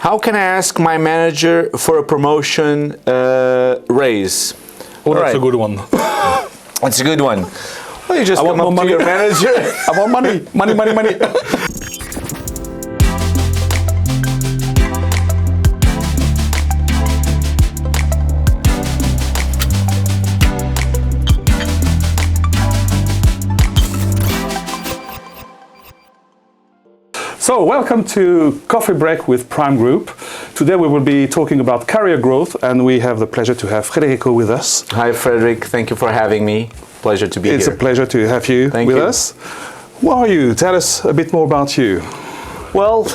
How can I ask my manager for a promotion raise? Oh, that's a good one. That's a good one. Well, you just come up to your manager. I want money, money, money, money. So, welcome to Coffee Break with Prime Group. Today we will be talking about career growth, and we have the pleasure to have Federico with us. Hi, Frederic. Thank you for having me. Pleasure to be here. It's a pleasure to have you with us. Who are you? Tell us a bit more about you. Well,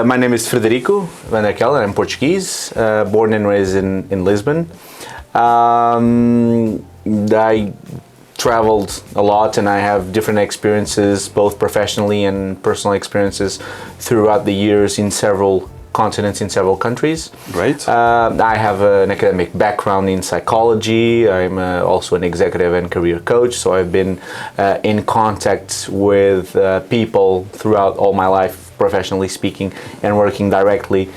my name is Frederico Van Der Kellen. I'm Portuguese, born and raised in Lisbon. I traveled a lot, and I have different experiences, both professionally and personal experiences throughout the years in several continents, in several countries. Great. I have an academic background in psychology. I'm also an executive and career coach, so I've been in contact with people throughout all my life, professionally speaking, and working directly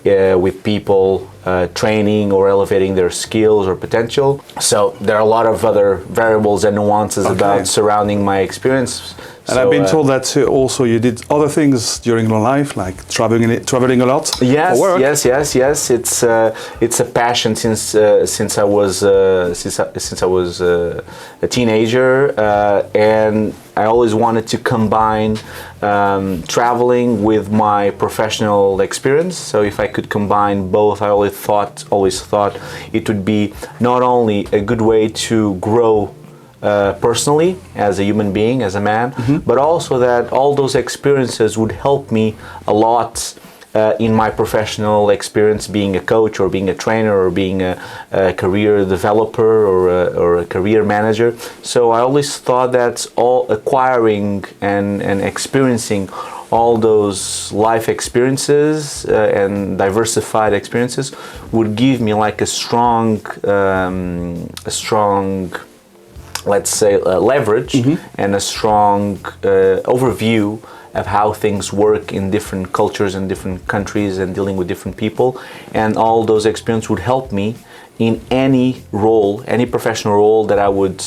with people, training or elevating their skills or potential. So there are a lot of other variables and nuances about surrounding my experience. And I've been told that also you did other things during your life, like traveling a lot. Yes, for work. yes. It's a passion since I was a teenager, and I always wanted to combine traveling with my professional experience. So if I could combine both, I always thought it would be not only a good way to grow personally as a human being, as a man, but also that all those experiences would help me a lot in my professional experience, being a coach or being a trainer or being a career developer or a career manager. So I always thought that all acquiring and experiencing all those life experiences and diversified experiences would give me like a strong let's say leverage and a strong overview of how things work in different cultures and different countries and dealing with different people, and all those experiences would help me in any role, any professional role that I would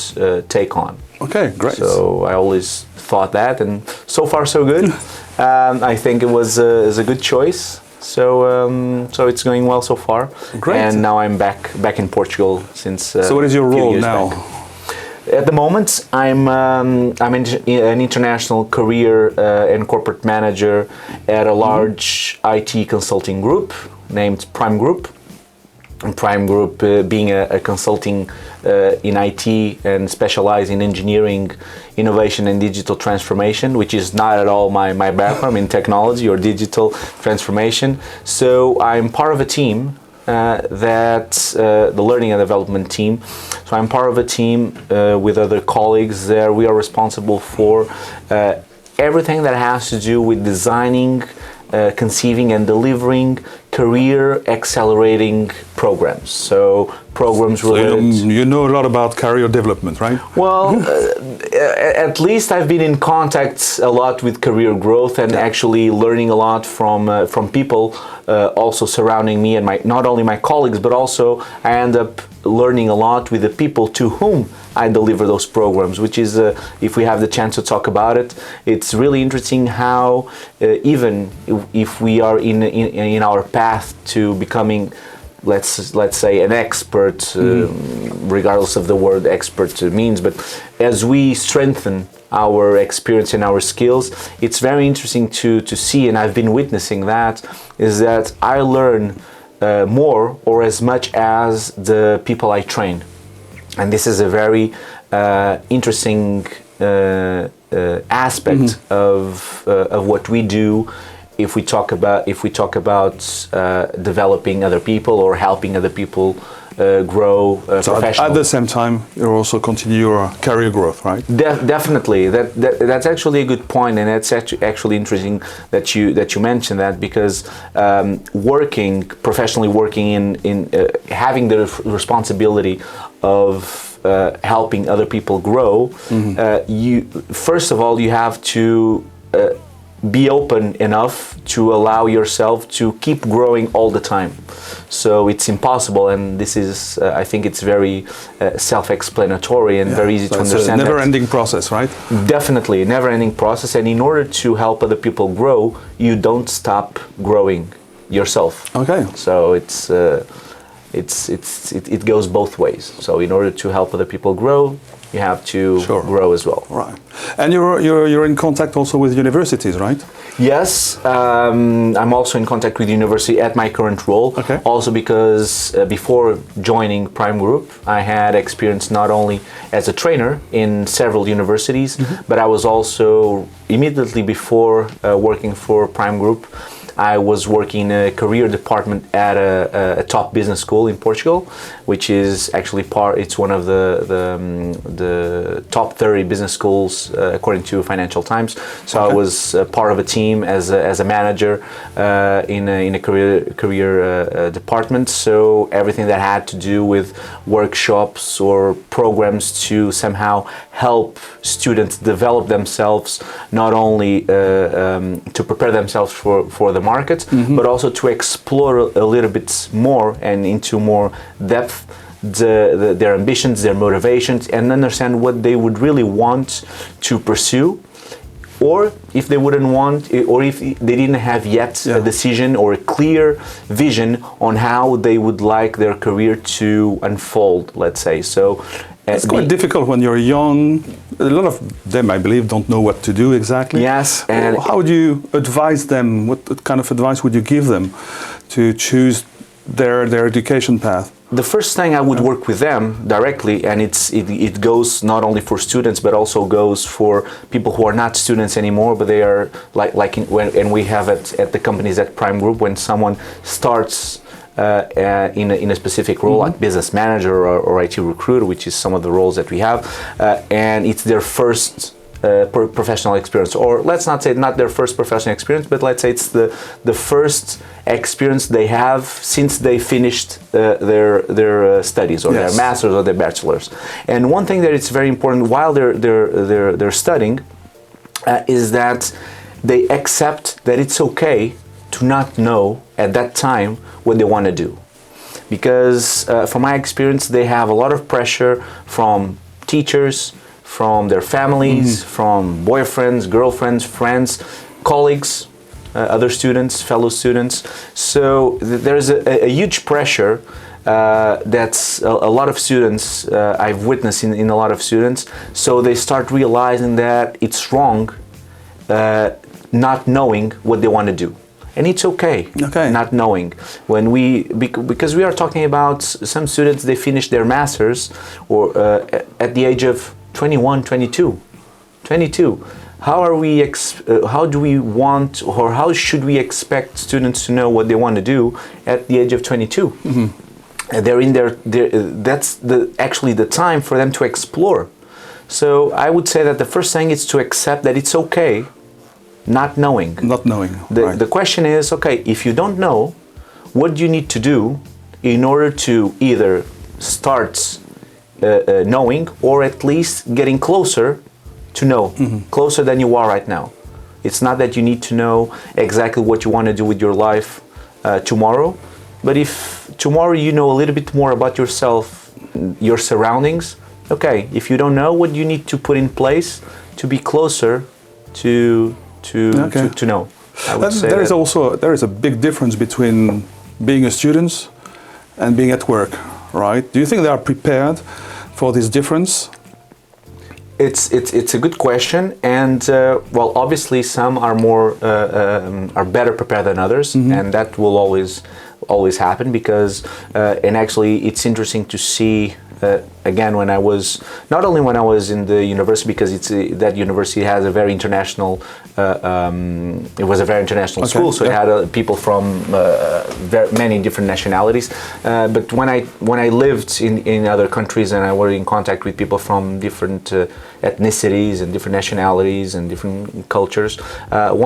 take on. Okay, great. So I always thought that, and so far so good. I think it was a good choice. So it's going well so far. Great. And now I'm back in Portugal since. So what is your role now? Back. At the moment, I'm an international career and corporate manager at a large IT consulting group named Prime Group. And Prime Group being a consulting in IT and specialized in engineering, innovation and digital transformation, which is not at all my background in technology or digital transformation. So I'm part of a team that's the learning and development team. So I'm part of a team with other colleagues there. We are responsible for everything that has to do with designing, conceiving and delivering career accelerating programs. So programs related. You know a lot about career development, right? Well, at least I've been in contact a lot with career growth and actually learning a lot from people also surrounding me and not only my colleagues, but also I end up learning a lot with the people to whom I deliver those programs, which is, if we have the chance to talk about it, it's really interesting how even if we are in our path to becoming, let's say, an expert, regardless of the word expert means, but as we strengthen our experience and our skills, it's very interesting to see, and I've been witnessing that, is that I learn more or as much as the people I train. And this is a very interesting aspect of what we do if we talk about developing other people or helping other people grow professionally. At the same time, you also continue your career growth, right? Definitely. That's actually a good point, and it's actually interesting that you mentioned that, because professionally working in having the responsibility of helping other people grow, you first of all you have to be open enough to allow yourself to keep growing all the time. So it's impossible, and this is, I think it's very self-explanatory and very easy to understand. It's a never-ending process, right? Definitely, a never-ending process, and in order to help other people grow, you don't stop growing yourself. Okay. So it goes both ways. So in order to help other people grow, you have to grow as well. Right. And you're in contact also with universities, right? Yes, I'm also in contact with university at my current role. Okay. Also because before joining Prime Group, I had experience not only as a trainer in several universities, but I was also immediately before working for Prime Group, I was working in a career department at a top business school in Portugal, which is actually it's one of the top 30 business schools according to Financial Times. So I was part of a team as a manager in a career department. So everything that had to do with workshops or programs to somehow help students develop themselves, not only to prepare themselves for the market, but also to explore a little bit more and into more depth their ambitions, their motivations, and understand what they would really want to pursue, or if they wouldn't want, or if they didn't have yet a decision or a clear vision on how they would like their career to unfold, let's say. So it's quite difficult when you're young. A lot of them, I believe, don't know what to do exactly. Yes. And how would you advise them? What kind of advice would you give them to choose their education path? The first thing I would work with them directly, and it goes not only for students but also goes for people who are not students anymore, but they are when we have at the companies at Prime Group, when someone starts in a specific role, like business manager or IT recruiter, which is some of the roles that we have, and it's their first professional experience, or let's not say not their first professional experience, but let's say it's the first experience they have since they finished their studies, or their masters or their bachelors. And one thing that is very important while they're studying is that they accept that it's okay to not know at that time what they want to do, because from my experience they have a lot of pressure from teachers, from their families, from boyfriends, girlfriends, friends, colleagues, other students, fellow students. So there's a huge pressure that's a lot of students, I've witnessed in a lot of students. So they start realizing that it's wrong not knowing what they want to do. And it's okay, not knowing. Because we are talking about some students, they finish their masters or at the age of 21, 22. How do we want, or how should we expect students to know what they want to do at the age of 22? They're in that's actually the time for them to explore. So I would say that the first thing is to accept that it's okay not knowing. The question is, okay, if you don't know, what do you need to do in order to either start knowing, or at least getting closer to know, closer than you are right now. It's not that you need to know exactly what you want to do with your life tomorrow, but if tomorrow you know a little bit more about yourself, your surroundings, okay, if you don't know, what you need to put in place to be closer to know. I would say there is a big difference between being a student and being at work, right? Do you think they are prepared for this difference? It's a good question, and well, obviously some are are better prepared than others, and that will always happen, because and actually it's interesting to see. Again, when I was in the university, because that university has a very international. It was a very international school, so it had people from many different nationalities. But when I lived in other countries and I was in contact with people from different ethnicities and different nationalities and different cultures,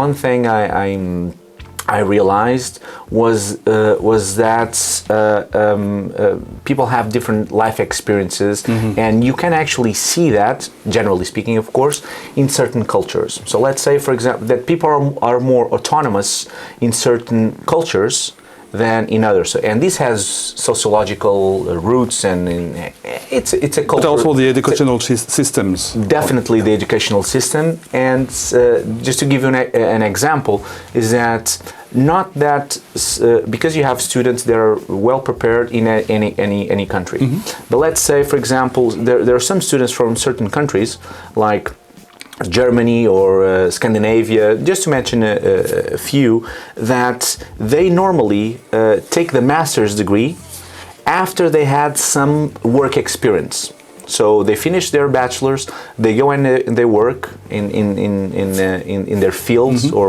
one thing I realized was that people have different life experiences, and you can actually see that, generally speaking, of course, in certain cultures. So let's say, for example, that people are more autonomous in certain cultures than in others, and this has sociological roots, and it's a culture. But also the educational systems. Definitely the educational system, and just to give you an example, is that not that because you have students that are well prepared in any country, but let's say, for example, there are some students from certain countries like Germany or Scandinavia, just to mention a few, that they normally take the master's degree after they had some work experience. So they finish their bachelor's, they go and they work in their fields or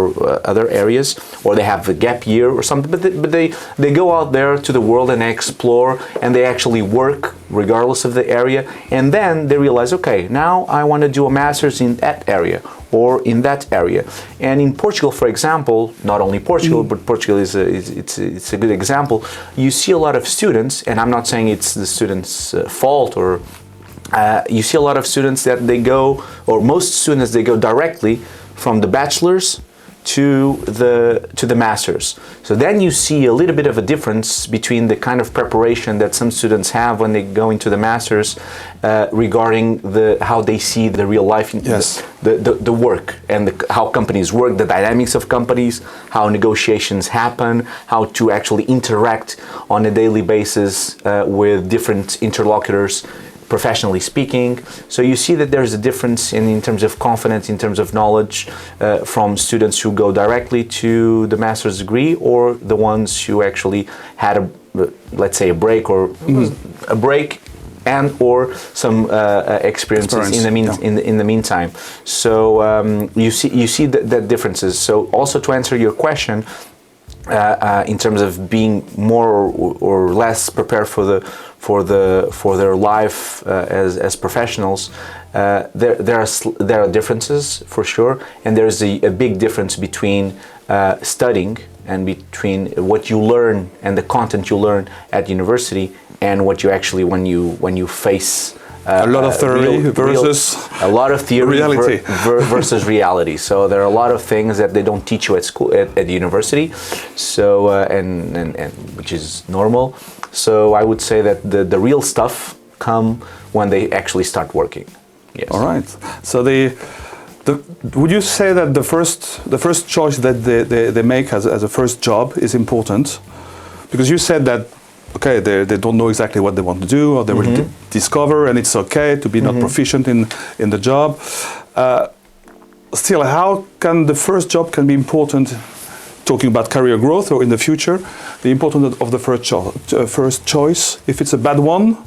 other areas, or they have a gap year or something. But they go out there to the world and explore, and they actually work regardless of the area. And then they realize, okay, now I want to do a master's in that area or in that area. And in Portugal, for example, not only Portugal, but Portugal is a good example. You see a lot of students, and I'm not saying it's the students' fault, or you see a lot of students that they go, or most students, they go directly from the bachelor's to the master's. So then you see a little bit of a difference between the kind of preparation that some students have when they go into the master's regarding how they see the real life, the work, and how companies work, the dynamics of companies, how negotiations happen, how to actually interact on a daily basis with different interlocutors, professionally speaking. So you see that there's a difference in terms of confidence, in terms of knowledge, from students who go directly to the master's degree, or the ones who actually had let's say a break, or a break and or some experiences in the meantime. So you see that differences. So also, to answer your question, in terms of being more or less prepared for their life as professionals, there are differences for sure, and there's a big difference between studying and between what you learn and the content you learn at university and what you actually when you face a lot of theory versus a lot of theory reality versus reality. So there are a lot of things that they don't teach you at school at university. So and which is normal. So I would say that the real stuff come when they actually start working. Yes. All right. So would you say that the first choice that they make as a first job is important? Because you said that, okay, they don't know exactly what they want to do, or they will discover, and it's okay to be not proficient in the job. Still, how can the first job can be important, talking about career growth or in the future, the importance of the first choice, if it's a bad one,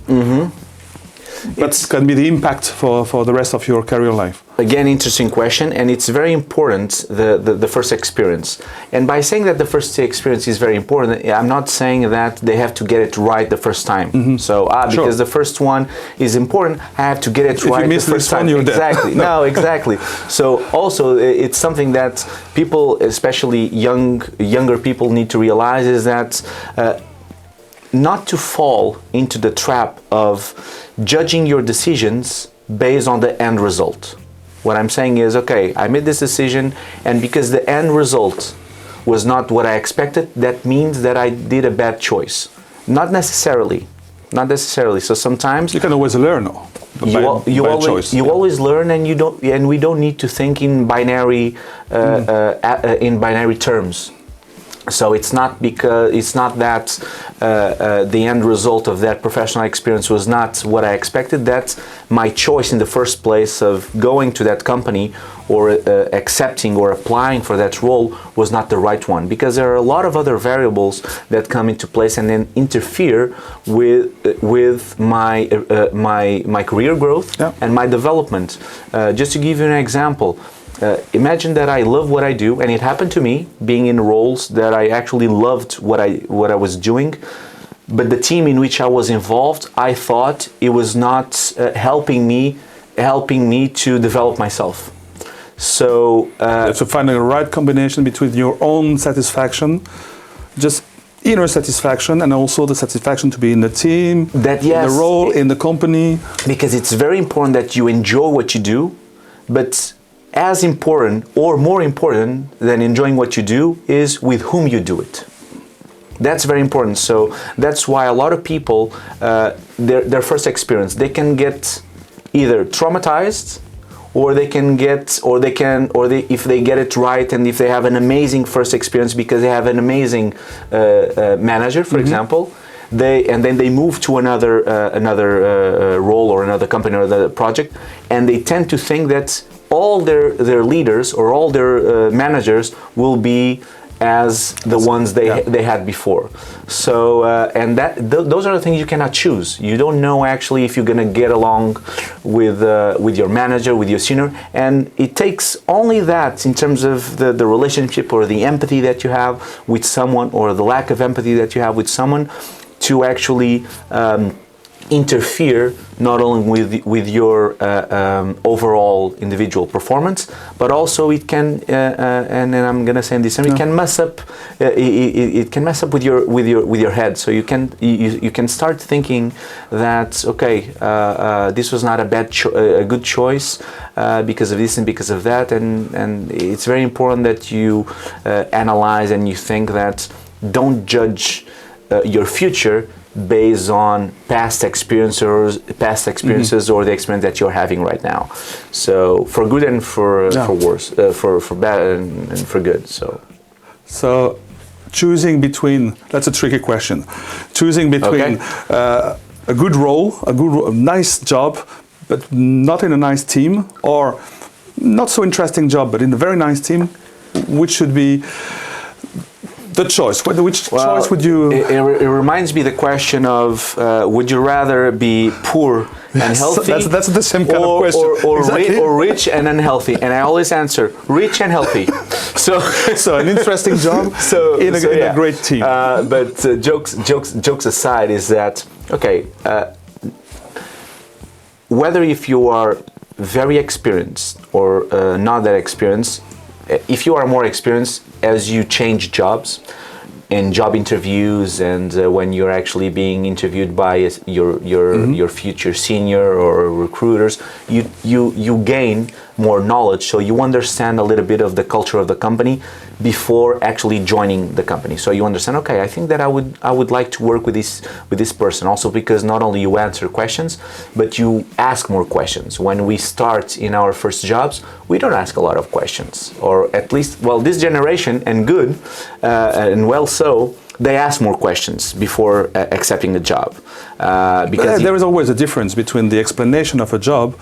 what can be the impact for the rest of your career life? Again, interesting question, and it's very important, the first experience. And by saying that the first experience is very important, I'm not saying that they have to get it right the first time. So because the first one is important, I have to get it right the first time. You're exactly. No, exactly. So also it's something that people, especially younger people, need to realize, is that not to fall into the trap of judging your decisions based on the end result. What I'm saying is, okay, I made this decision, and because the end result was not what I expected, that means that I did a bad choice. Not necessarily. So sometimes you can always learn. You always learn, and we don't need to think in binary terms. So it's not that the end result of that professional experience was not what I expected. That my choice in the first place of going to that company or accepting or applying for that role was not the right one, because there are a lot of other variables that come into place and then interfere with my career growth and my development. Just to give you an example. Imagine that I love what I do, and it happened to me being in roles that I actually loved what I was doing, but the team in which I was involved, I thought it was not helping me to develop myself. So So finding a right combination between your own satisfaction, just inner satisfaction, and also the satisfaction to be in the team, That, in yes, the role, in the company. because it's very important that you enjoy what you do, but as important or more important than enjoying what you do is with whom you do it. That's very important. So that's why a lot of people, their first experience, they can get either traumatized, or they can get, or they, if they get it right, and if they have an amazing first experience because they have an amazing manager, for example, and then they move to another role or another company or another project, and they tend to think that all their leaders or all their managers will be as the ones they had before. So and those are the things you cannot choose. You don't know actually if you're gonna get along with your manager, with your senior, and it takes only that in terms of the relationship or the empathy that you have with someone, or the lack of empathy that you have with someone, to actually interfere not only with your overall individual performance, but also it can and then I'm gonna say this, it can mess up. It can mess up with your head. So you can start thinking that, okay, this was not a good choice because of this and because of that, and it's very important that you analyze and you think that don't judge your future based on past experiences or the experience that you're having right now. So for good and for worse, for bad and for good. So choosing between, that's a tricky question. Choosing between a good role, a nice job, but not in a nice team, or not so interesting job, but in a very nice team, which should be the choice? Which choice would you? It reminds me the question of would you rather be poor and healthy? That's the same kind of question. Or rich and unhealthy. And I always answer rich and healthy. So an interesting job in a great team. But jokes aside, is that okay? Whether if you are very experienced or not that experienced, if you are more experienced, as you change jobs in job interviews, and when you're actually being interviewed by your future senior or recruiters, you gain more knowledge, so you understand a little bit of the culture of the company before actually joining the company. So you understand, okay, I think that I would like to work with this person. Also because not only you answer questions, but you ask more questions. When we start in our first jobs, we don't ask a lot of questions, or at least, well, this generation, and good, and well so, they ask more questions before accepting a job. Because there is always a difference between the explanation of a job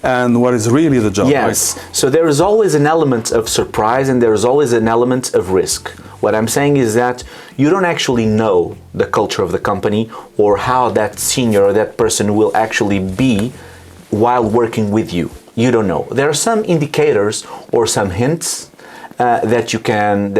and what is really the job. Yes, right? So there is always an element of surprise, and there is always an element of risk. What I'm saying is that you don't actually know the culture of the company or how that senior or that person will actually be while working with you. You don't know. There are some indicators or some hints that you can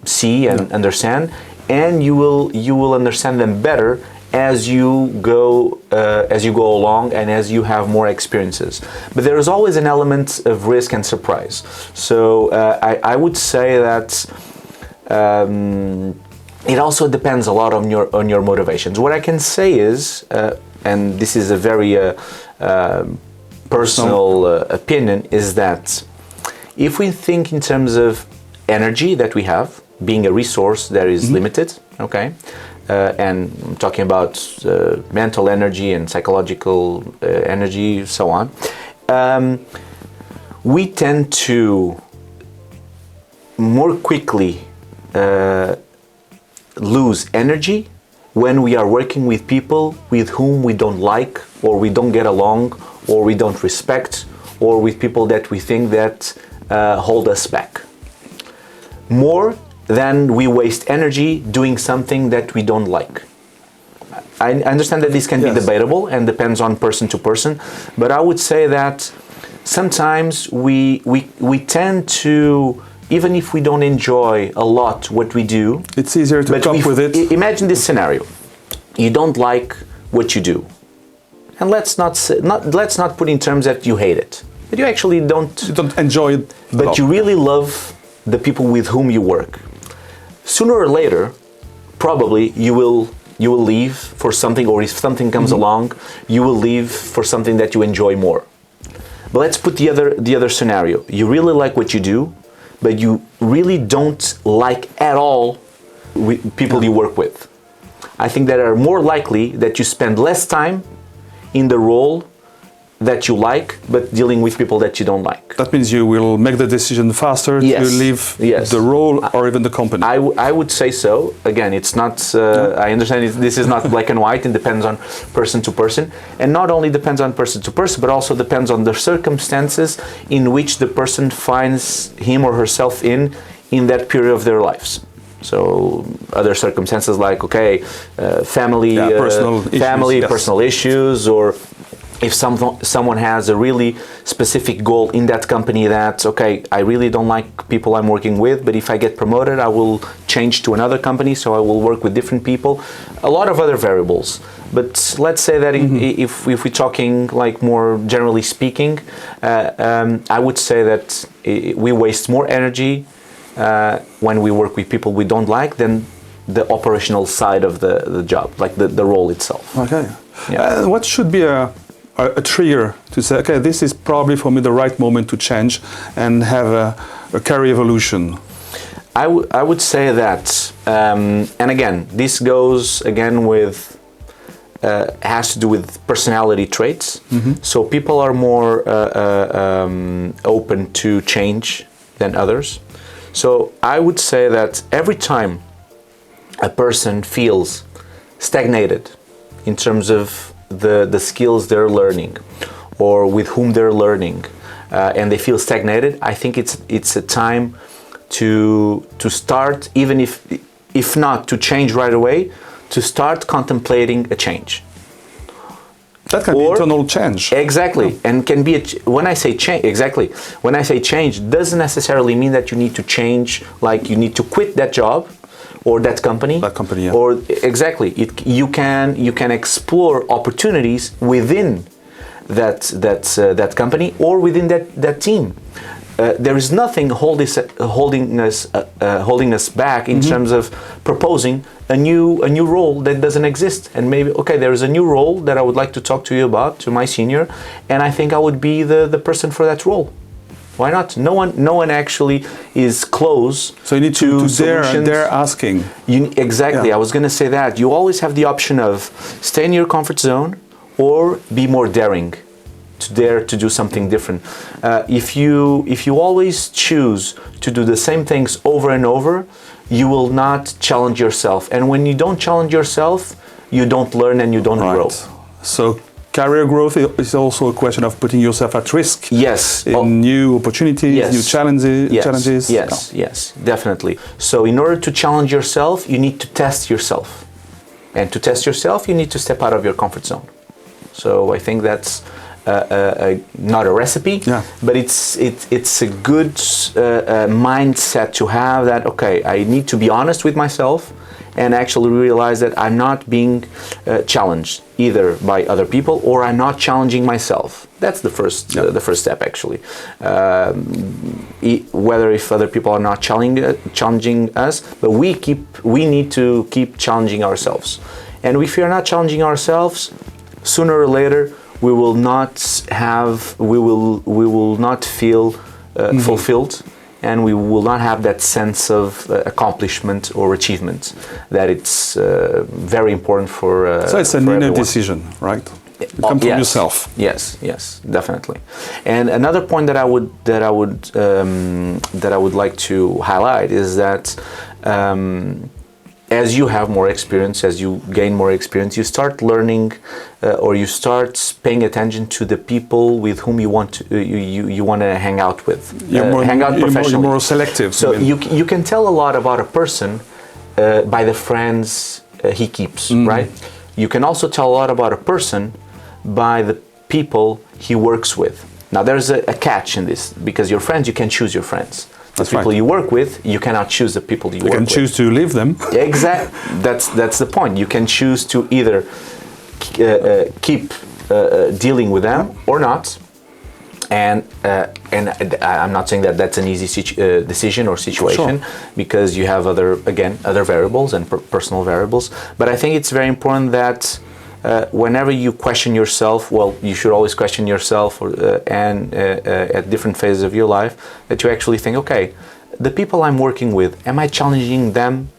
see and understand, and you will understand them better as you go along and as you have more experiences. But there is always an element of risk and surprise. So I would say that it also depends a lot on your motivations. What I can say is, and this is a very personal opinion, is that if we think in terms of energy that we have, being a resource that is limited, okay, and I'm talking about mental energy and psychological energy, so on, we tend to more quickly lose energy when we are working with people with whom we don't like, or we don't get along, or we don't respect, or with people that we think that hold us back. More than we waste energy doing something that we don't like. I understand that this can be debatable and depends on person to person, but I would say that sometimes we tend to, even if we don't enjoy a lot what we do, it's easier to cope with it. Imagine this scenario: you don't like what you do, and let's not put in terms that you hate it. but you actually don't. You don't enjoy it. But you really love the people with whom you work. Sooner or later, probably you will leave for something, or if something comes along, you will leave for something that you enjoy more. But let's put the other scenario. You really like what you do, but you really don't like at all people you work with. I think that are more likely that you spend less time in the role that you like, but dealing with people that you don't like. That means you will make the decision faster to leave the role or even the company. I would say so. Again, it's not, I understand this is not black and white, it depends on person to person. And not only depends on person to person, but also depends on the circumstances in which the person finds him or herself in that period of their lives. So other circumstances like, family, personal issues, or if someone has a really specific goal in that company that, I really don't like people I'm working with, but if I get promoted, I will change to another company, so I will work with different people. A lot of other variables. But let's say that if we're talking like more generally speaking, I would say that we waste more energy when we work with people we don't like than the operational side of the job, like the role itself. Okay. Yeah. What should be a trigger to say, this is probably for me the right moment to change and have a career evolution? I would say that, and again, this goes again with, has to do with personality traits. So people are more open to change than others. So I would say that every time a person feels stagnated in terms of the skills they're learning or with whom they're learning, and they feel stagnated, I think it's a time to start, even if not to change right away, to start contemplating a change. That can be internal change. Exactly, and can be when I say change. Exactly, when I say change, doesn't necessarily mean that you need to change. Like you need to quit that job or that company. That company, yeah. Or exactly, you can explore opportunities within that company or within that team. There is nothing holding us back in terms of proposing a new role that doesn't exist. And maybe there is a new role that I would like to talk to you about, to my senior, and I think I would be the person for that role. Why not? No one actually is close. So you need to dare asking. Exactly. Yeah. I was going to say that you always have the option of stay in your comfort zone or be more daring. To dare to do something different. If you always choose to do the same things over and over, you will not challenge yourself. And when you don't challenge yourself, you don't learn and you don't grow. So career growth is also a question of putting yourself at risk. Yes. In new opportunities, new challenges. Yes, definitely. So in order to challenge yourself, you need to test yourself. And to test yourself, you need to step out of your comfort zone. So I think that's not a recipe, but it's a good mindset to have that, I need to be honest with myself and actually realize that I'm not being challenged either by other people or I'm not challenging myself. That's the first step actually. Whether if other people are not challenging us, but we need to keep challenging ourselves. And if we are not challenging ourselves, sooner or later we will not feel fulfilled, and we will not have that sense of accomplishment or achievement that it's very important for. So it's an inner decision, right? It comes from yourself. Yes, definitely. And another point that I would like to highlight is that. As you have more experience, as you gain more experience, you start learning, or you start paying attention to the people with whom you want to hang out with. Hang out professionally. You're more selective. So you can tell a lot about a person by the friends he keeps, right? You can also tell a lot about a person by the people he works with. Now there's a catch in this, because your friends, you can choose your friends. The people you work with, you cannot choose the people you work with. You can choose to leave them. Exactly. That's the point. You can choose to either keep dealing with them or not. And I'm not saying that that's an easy decision or situation, Sure. because you have other variables and personal variables. But I think it's very important that whenever you question yourself, well, you should always question yourself, at different phases of your life, that you actually think, okay, the people I'm working with, am I challenging them?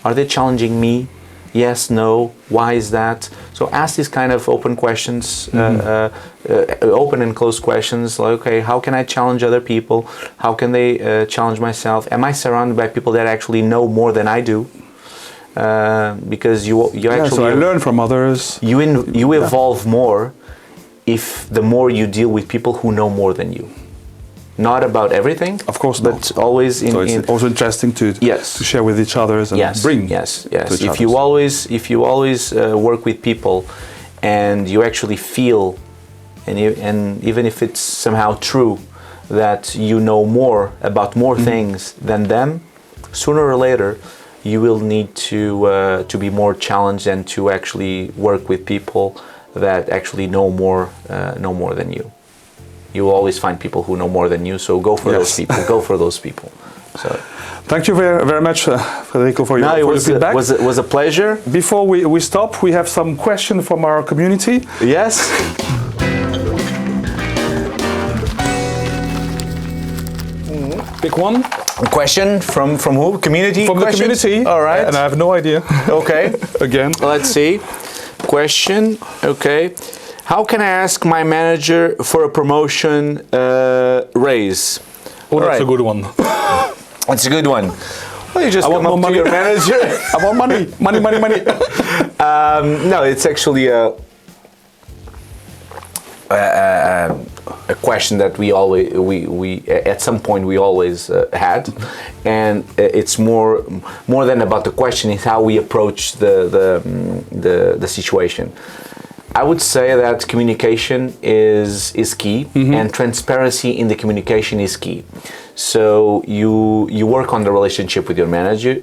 Are they challenging me? Yes, no, why is that? So ask these kind of open questions, open and closed questions, like, okay, how can I challenge other people? How can they challenge myself? Am I surrounded by people that actually know more than I do? Because you actually... So I learn from others. You evolve more if the more you deal with people who know more than you. Not about everything, Of course but not. always So it's also interesting to share with each other and bring to each If you always work with people, and you actually feel, and even if it's somehow true, that you know more about more things than them, sooner or later you will need to be more challenged and to actually work with people that actually know more than you. You will always find people who know more than you, so go for those people. Go for those people. So, thank you very, very much, Federico, for your feedback. It was a pleasure. Before we stop, we have some questions from our community. Yes. Pick one. A question from who? Community? From questions? the community. All right. And I have no idea. Okay. Again. Let's see. Question. Okay. How can I ask my manager for a promotion raise? Oh, that's a good one. That's a good one. Well, you just come up to your manager. I want money. Money. No, it's actually a question that we at some point we always had, and it's more than about the question. It's how we approach the situation. I would say that communication is key, and transparency in the communication is key. So you work on the relationship with your manager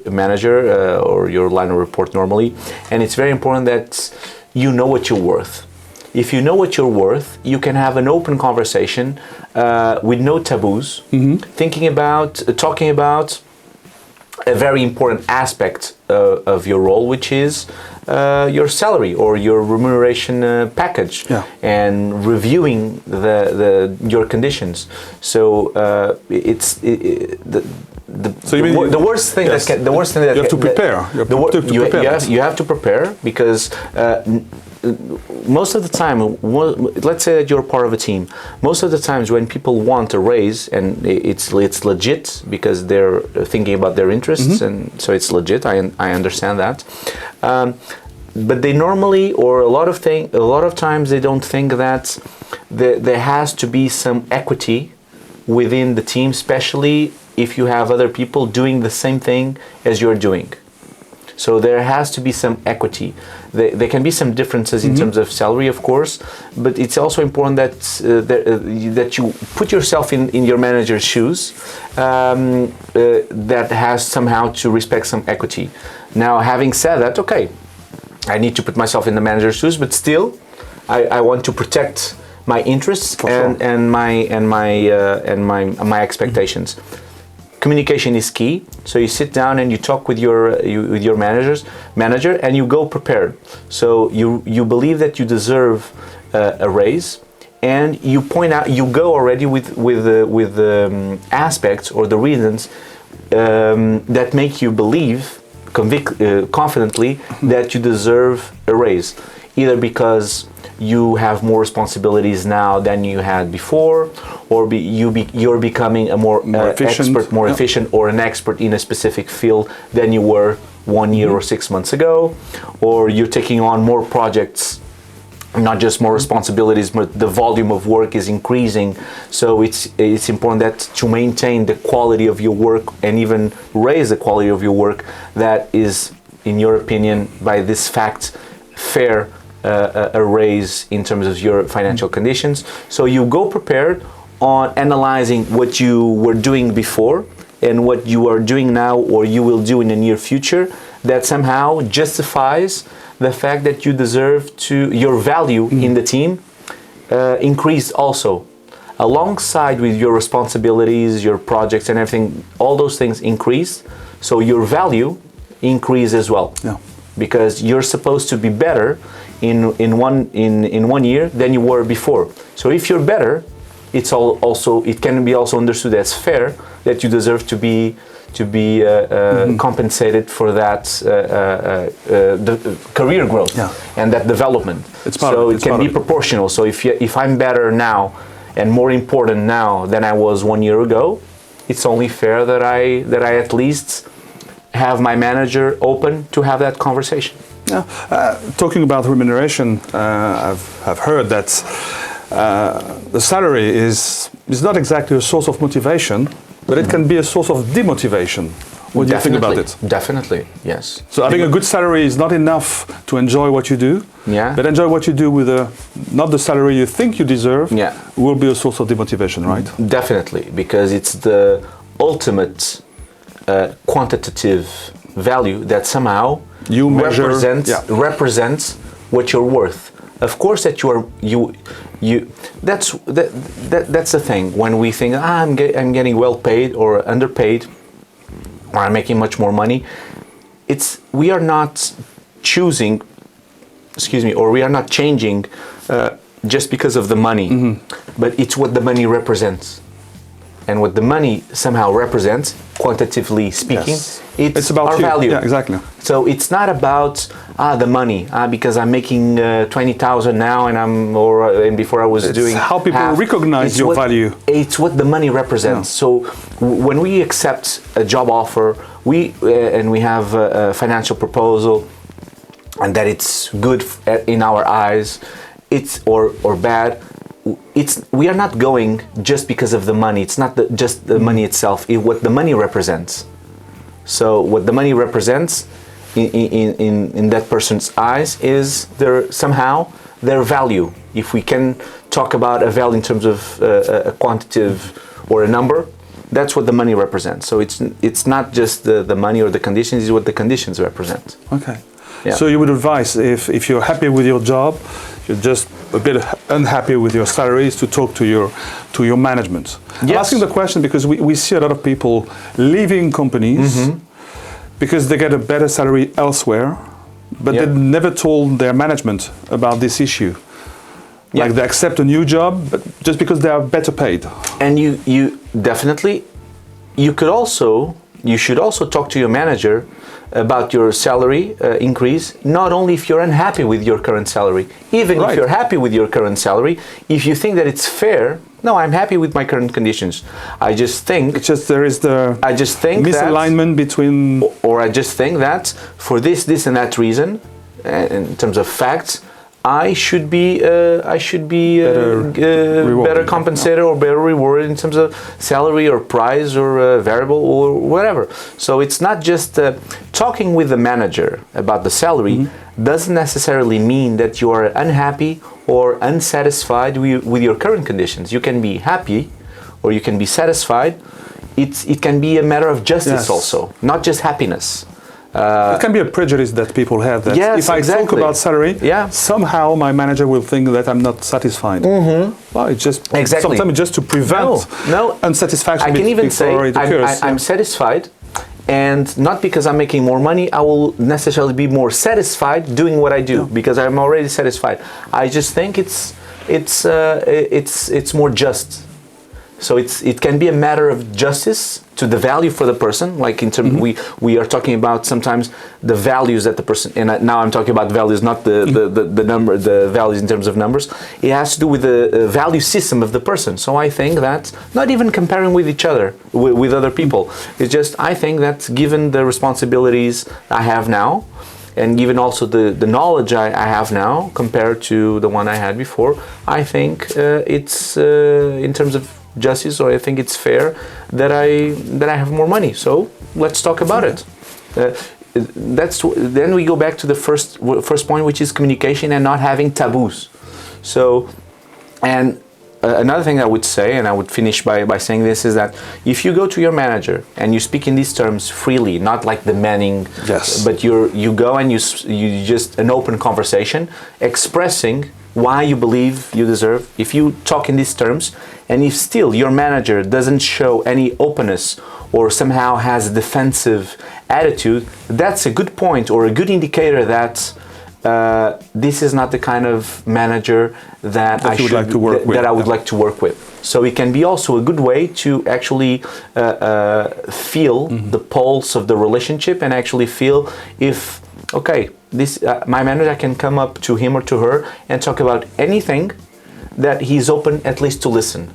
or your line of report normally, and it's very important that you know what you're worth. If you know what you're worth, you can have an open conversation with no taboos, talking about a very important aspect of your role, which is your salary or your remuneration package, and reviewing your conditions. So the worst thing that you have to prepare. You have to prepare, because most of the time, let's say that you're part of a team. Most of the times when people want a raise, and it's legit because they're thinking about their interests, and so it's legit. I understand that, but they normally, or a lot of times, they don't think that there has to be some equity within the team, especially if you have other people doing the same thing as you're doing. So there has to be some equity. There can be some differences in terms of salary, of course, but it's also important that you put yourself in your manager's shoes, that has somehow to respect some equity. Now, having said that, okay, I need to put myself in the manager's shoes, but still, I want to protect my interests and my expectations. Communication is key. So you sit down and you talk with your manager, and you go prepared. So you believe that you deserve a raise, and you go already with the aspects or the reasons that make you believe confidently that you deserve a raise, either because you have more responsibilities now than you had before, or you're becoming a more efficient, or an expert in a specific field than you were 1 year or 6 months ago, or you're taking on more projects, not just more responsibilities, but the volume of work is increasing. So it's important that to maintain the quality of your work, and even raise the quality of your work, that is, in your opinion, by this fact, fair, a raise in terms of your financial conditions. So you go prepared on analyzing what you were doing before and what you are doing now, or you will do in the near future, that somehow justifies the fact that you deserve your value in the team increased also. alongside with your responsibilities, your projects and everything, all those things increase. So your value increase as well. Yeah. Because you're supposed to be better in 1 year than you were before. So if you're better, it can be also understood as fair that you deserve to be compensated for that the career growth and that development. So it can be proportional. So if I'm better now and more important now than I was 1 year ago, it's only fair that I at least have my manager open to have that conversation. Yeah. Talking about remuneration, I've heard that the salary is not exactly a source of motivation, but it can be a source of demotivation. What do you think about it? Definitely, yes. So having a good salary is not enough to enjoy what you do. Yeah. But enjoy what you do with not the salary you think you deserve. Yeah. Will be a source of demotivation, right? Definitely, because it's the ultimate quantitative value that somehow you measure, represents what you're worth. Of course, that that's the thing. When we think I'm getting well paid or underpaid, or I'm making much more money, we are not choosing. Or we are not changing just because of the money, but it's what the money represents. And what the money somehow represents, quantitatively speaking, it's about our value. Yeah, exactly. So it's not about the money because I'm making 20,000 now, and before I was doing how people half. Recognize your value. It's what the money represents. Yeah. So when we accept a job offer, we have a financial proposal, and that it's good in our eyes, or bad. We are not going just because of the money. It's not just the money itself. What the money represents. So what the money represents in that person's eyes is their value. If we can talk about a value in terms of a quantitative or a number, that's what the money represents. So it's not just the money or the conditions. It's what the conditions represent. Okay. Yeah. So you would advise if you're happy with your job, you're just a bit unhappy with your salaries, to talk to your management. Yes. I'm asking the question because we see a lot of people leaving companies because they get a better salary elsewhere, but they never told their management about this issue. Like they accept a new job, but just because they are better paid. And you definitely, you should also talk to your manager about your salary increase, not only if you're unhappy with your current salary, even if you're happy with your current salary, if you think that it's fair, no, I'm happy with my current conditions. I just think there is the misalignment between, or I just think that for this and that reason, in terms of facts, I should be better compensated or better rewarded in terms of salary or prize or variable or whatever. So it's not just talking with the manager about the salary doesn't necessarily mean that you are unhappy or unsatisfied with your current conditions. You can be happy or you can be satisfied. It can be a matter of justice also, not just happiness. It can be a prejudice that people have that if I talk about salary, somehow my manager will think that I'm not satisfied. Well, it's just sometimes just to prevent unsatisfaction. I can even say occurs. I'm satisfied, and not because I'm making more money, I will necessarily be more satisfied doing what I do because I'm already satisfied. I just think it's more just. So it can be a matter of justice to the value for the person. Like in terms, we are talking about sometimes the values that the person. And now I'm talking about values, not the number, the values in terms of numbers. It has to do with the value system of the person. So I think that not even comparing with each other, with other people. It's just I think that given the responsibilities I have now, and given also the knowledge I have now compared to the one I had before, I think it's in terms of justice, or I think it's fair that I have more money. So let's talk about it. Then we go back to the first point, which is communication and not having taboos. So, and another thing I would say, and I would finish by saying this, is that if you go to your manager and you speak in these terms freely, not like demanding, but you go and you just an open conversation, expressing why you believe you deserve, if you talk in these terms, and if still your manager doesn't show any openness or somehow has a defensive attitude, that's a good point or a good indicator that this is not the kind of manager that I would like to work with. So it can be also a good way to actually feel the pulse of the relationship and actually feel if, okay, this my manager, I can come up to him or to her and talk about anything that he's open at least to listen.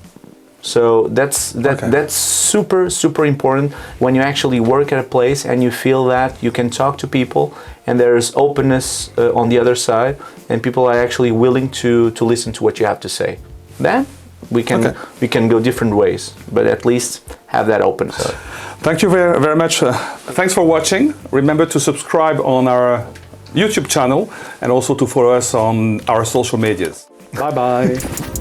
So that's super important when you actually work at a place and you feel that you can talk to people and there's openness on the other side and people are actually willing to listen to what you have to say. Then we can go different ways, but at least have that openness. Thank you very much. Thanks for watching. Remember to subscribe on our YouTube channel and also to follow us on our social medias. Bye bye.